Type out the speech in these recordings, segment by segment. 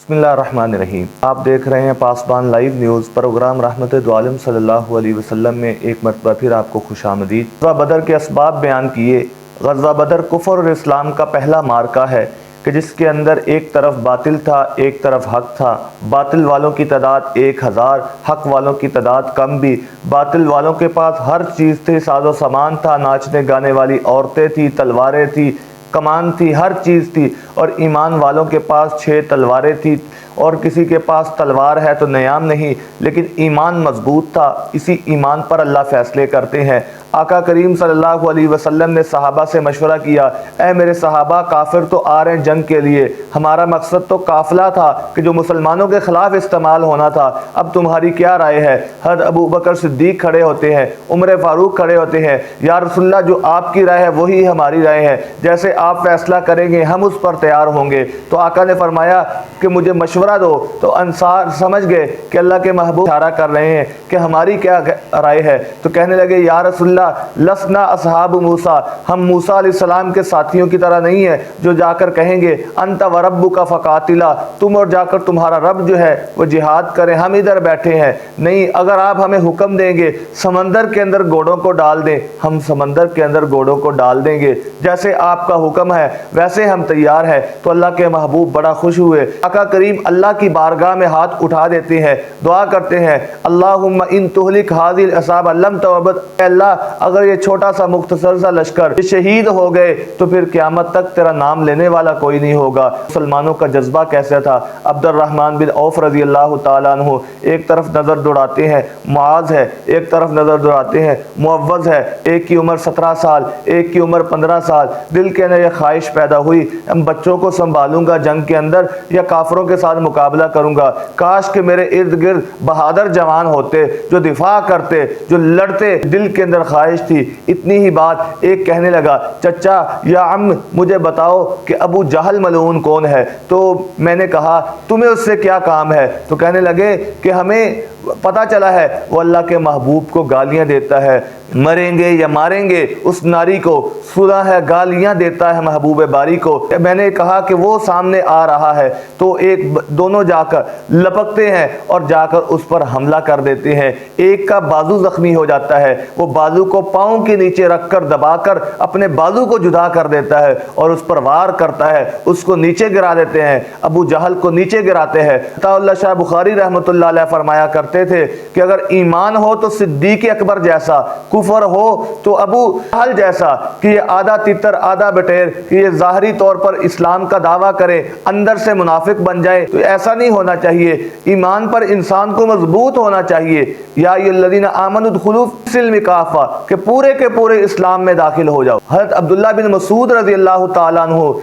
बिस्मिल्लाहिर्रहमानिर्रहीम। आप देख रहे हैं पासबान लाइव न्यूज़। प्रोग्राम रहमत दो आलम सल्लल्लाहु अलैहि वसल्लम में एक मरतबा फिर आपको खुशामदीद। ग़ज़वा बदर के असबाब बयान किए। ग़ज़वा बदर कुफ़र और इस्लाम का पहला मार्का है कि जिसके अंदर एक तरफ बातिल था, एक तरफ हक था। बातिल वालों की तादाद 1000, हक वालों की तादाद कम भी। बातिल वालों के पास हर चीज़ थी, साजो सामान था, नाचने गाने वाली औरतें थी, तलवारें थी, कमान थी, हर चीज़ थी। और ईमान वालों के पास 6 तलवारें थी। और किसी के पास तलवार है तो नयाम नहीं, लेकिन ईमान मजबूत था। इसी ईमान पर अल्लाह फ़ैसले करते हैं। आका करीम सल्लल्लाहु अलैहि वसल्लम ने सहाबा से मशवरा किया, ऐ मेरे सहाबा, काफिर तो आ रहे हैं जंग के लिए, हमारा मकसद तो काफिला था कि जो मुसलमानों के ख़िलाफ़ इस्तेमाल होना था। अब तुम्हारी क्या राय है? हज़रत अबू बकर सिद्दीक़ खड़े होते हैं, उमर फ़ारूक खड़े होते हैं, या रसूलल्लाह जो आपकी राय है वही हमारी राय है, जैसे आप फैसला करेंगे हम उस पर तैयार होंगे। तो आका ने फरमाया कि मुझे मशवरा दो। तो अंसार समझ गए कि अल्लाह के महबूब इशारा कर रहे हैं कि हमारी क्या राय है। तो कहने लगे, या रसूलल्लाह लसना असहाब मूसा, हम मूसा अलैहिस्सलाम के साथियों की तरह नहीं है जो जाकर कहेंगे अंत व रब्बुका फकातिला, तुम और जाकर तुम्हारा रब जो है वो जिहाद करें, हम इधर बैठे हैं। नहीं, अगर आप हमें हुक्म देंगे समंदर के अंदर घोड़ों को डाल दें, हम समंदर के अंदर घोड़ों को डाल देंगे, जैसे आपका हुक्म है वैसे हम तैयार हैं। तो अल्लाह के महबूब बड़ा खुश हुए। आका करीम अल्लाह की बारगाह में हाथ उठा देते हैं, दुआ करते हैं, अल्लाहुम्मा इन तुहलिक हाज़िल असाब लम तवबत, अल्लाह अगर ये छोटा सा मुख्तसर सा लश्कर शहीद हो गए तो फिर क़यामत तक तेरा नाम लेने वाला कोई नहीं होगा। मुसलमानों का जज्बा कैसा था। अब्दुर्रहमान बिन औफ रज़ी अल्लाह तआला अन्हु एक तरफ नज़र दौड़ाते हैं, मुआज़ है, एक तरफ नज़र दौड़ाते हैं, मुअव्वज़ है, एक की उम्र 17 साल, एक की उम्र 15 साल। दिल के अंदर यह ख्वाहिश पैदा हुई, हम बच्चों को संभालूंगा जंग के अंदर या काफरों के साथ मुकाबला करूंगा। काश के मेरे इर्द गिर्द बहादुर जवान होते जो दिफा करते, जो लड़ते। दिल के अंदर ख्वाहिश थी। इतनी ही बात एक कहने लगा, चचा या अम्म मुझे बताओ कि अबू जहल मलऊन कौन है। तो मैंने कहा तुम्हें उससे क्या काम है। तो कहने लगे कि हमें पता चला है वो अल्लाह के महबूब को गालियां देता है, मरेंगे या मारेंगे उस नारी को, सुना है गालियां देता है महबूब बारी को। मैंने कहा कि वो सामने आ रहा है। तो एक दोनों जाकर लपकते हैं और जाकर उस पर हमला कर देते हैं। एक का बाजू जख्मी हो जाता है, वो बाजू को पाँव के नीचे रखकर दबाकर अपने बाजू को जुदा कर देता है और उस पर वार करता है, उसको नीचे गिरा देते हैं, अबू जहल को नीचे गिराते हैं। अताउल्लाह शाह बुखारी रहमतुल्लाह अलैह फरमाया करते थे कि अगर ईमान हो तो सिद्दीक अकबर जैसा, कुफर हो तो अबू जहल जैसा, कि ये आधा तितर आधा बटेर, कि ये ज़ाहरी तौर पर इस्लाम का दावा करे अंदर से मुनाफिक बन जाए। तो ऐसा नहीं होना चाहिए। ईमान पर इंसान को मजबूत होना चाहिए। या अय्युहल्लज़ीना आमनू उदखुलू फ़िस्सिल्मि काफ़ा, कि पूरे के पूरे इस्लाम में दाखिल हो जाओ। हज़रत अब्दुल्लाह बिन मसूद रज़ी अल्लाह तआला अन्हु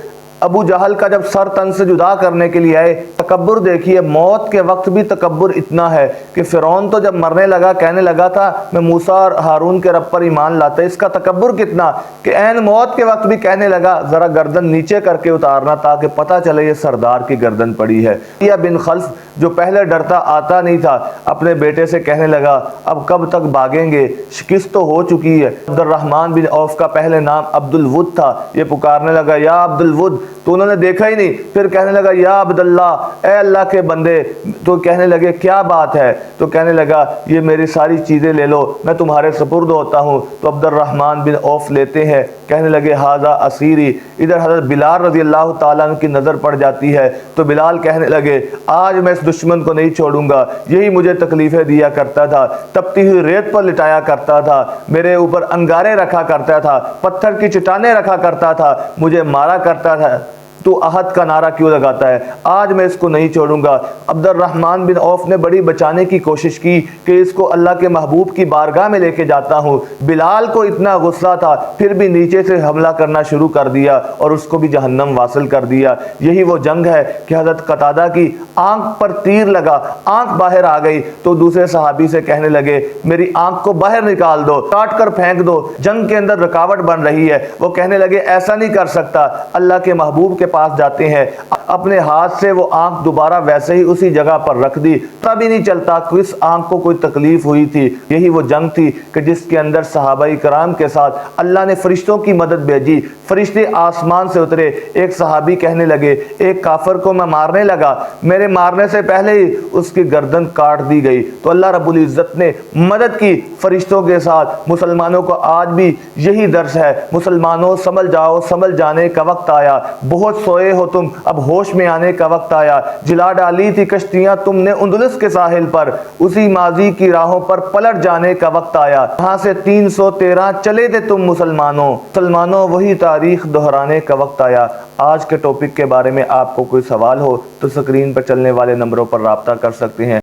अबू जहल का जब सर तन से जुदा करने के लिए आए, तकब्बुर देखिए, मौत के वक्त भी तकब्बुर इतना है कि फ़िरौन तो जब मरने लगा कहने लगा था मैं मूसा और हारून के रब पर ईमान लाता। इसका तकब्बुर कितना कि ऐन मौत के वक्त भी कहने लगा ज़रा गर्दन नीचे करके उतारना ताकि पता चले ये सरदार की गर्दन पड़ी है। या बिन खल्फ जो पहले डरता आता नहीं था, अपने बेटे से कहने लगा अब कब तक भागेंगे, शिकस्त तो हो चुकी है। अब्दुर्रहमान बिन औफ का पहले नाम अब्दुल वुद था। ये पुकारने लगा या अब्दुल वुद, तो उन्होंने देखा ही नहीं। फिर कहने लगा या अब्दुल्ला, ए अल्लाह के बंदे। तो कहने लगे क्या बात है। तो कहने लगा ये मेरी सारी चीज़ें ले लो, मैं तुम्हारे सुपुर्द होता हूँ। तो अब्दुर्रहमान बिन औफ लेते हैं, कहने लगे हाजा असीरी। इधर हज़रत बिलाल रज़ी अल्लाह तआला अन्हु की नज़र पड़ जाती है। तो बिलाल कहने लगे आज मैं इस दुश्मन को नहीं छोड़ूंगा, यही मुझे तकलीफ़ें दिया करता था, तपती हुई रेत पर लिटाया करता था, मेरे ऊपर अंगारे रखा करता था, पत्थर की चट्टानें रखा करता था, मुझे मारा करता था। तो अहद का नारा क्यों लगाता है, आज मैं इसको नहीं छोड़ूंगा। अब्दुर्रहमान बिन औफ ने बड़ी बचाने की कोशिश की कि इसको अल्लाह के महबूब की बारगाह में लेके जाता हूँ। बिलाल को इतना गुस्सा था, फिर भी नीचे से हमला करना शुरू कर दिया और उसको भी जहन्नम वासिल कर दिया। यही वो जंग है कि हज़रत कतादा की आंख पर तीर लगा, आंख बाहर आ गई। तो दूसरे सहाबी से कहने लगे मेरी आंख को बाहर निकाल दो, काट कर फेंक दो, जंग के अंदर रुकावट बन रही है। वो कहने लगे ऐसा नहीं कर सकता। अल्लाह के महबूब के पास जाते हैं, अपने हाथ से वो आंख दोबारा वैसे ही उसी जगह पर रख दी, तभी नहीं चलता कि इस आंख को कोई तकलीफ हुई थी। यही वो जंग थी कि जिसके अंदर सहाबाई कराम के साथ अल्लाह ने फरिश्तों की मदद भेजी, फरिश्ते आसमान से उतरे। एक सहाबी कहने लगे एक काफिर को मैं मारने लगा, मेरे مارنے سے پہلے ہی اس کی گردن کاٹ دی گئی۔ تو اللہ رب العزت نے مدد کی فرشتوں کے ساتھ۔ مسلمانوں کو آج بھی یہی درس ہے، مسلمانوں سنبھل جاؤ، سنبھل جانے کا وقت آیا، بہت سوئے ہو تم، اب ہوش میں آنے کا وقت آیا۔ جلا ڈالی تھی کشتیاں تم نے اندلس کے ساحل پر، اسی ماضی کی راہوں پر پلٹ جانے کا وقت آیا۔ یہاں سے 313 چلے تھے تم مسلمانوں، وہی تاریخ دہرانے کا وقت آیا۔ آج کے ٹاپک کے بارے میں آپ کو کوئی سوال ہو تو سکرین پر چلنے والے نمبروں پر رابطہ کر سکتے ہیں۔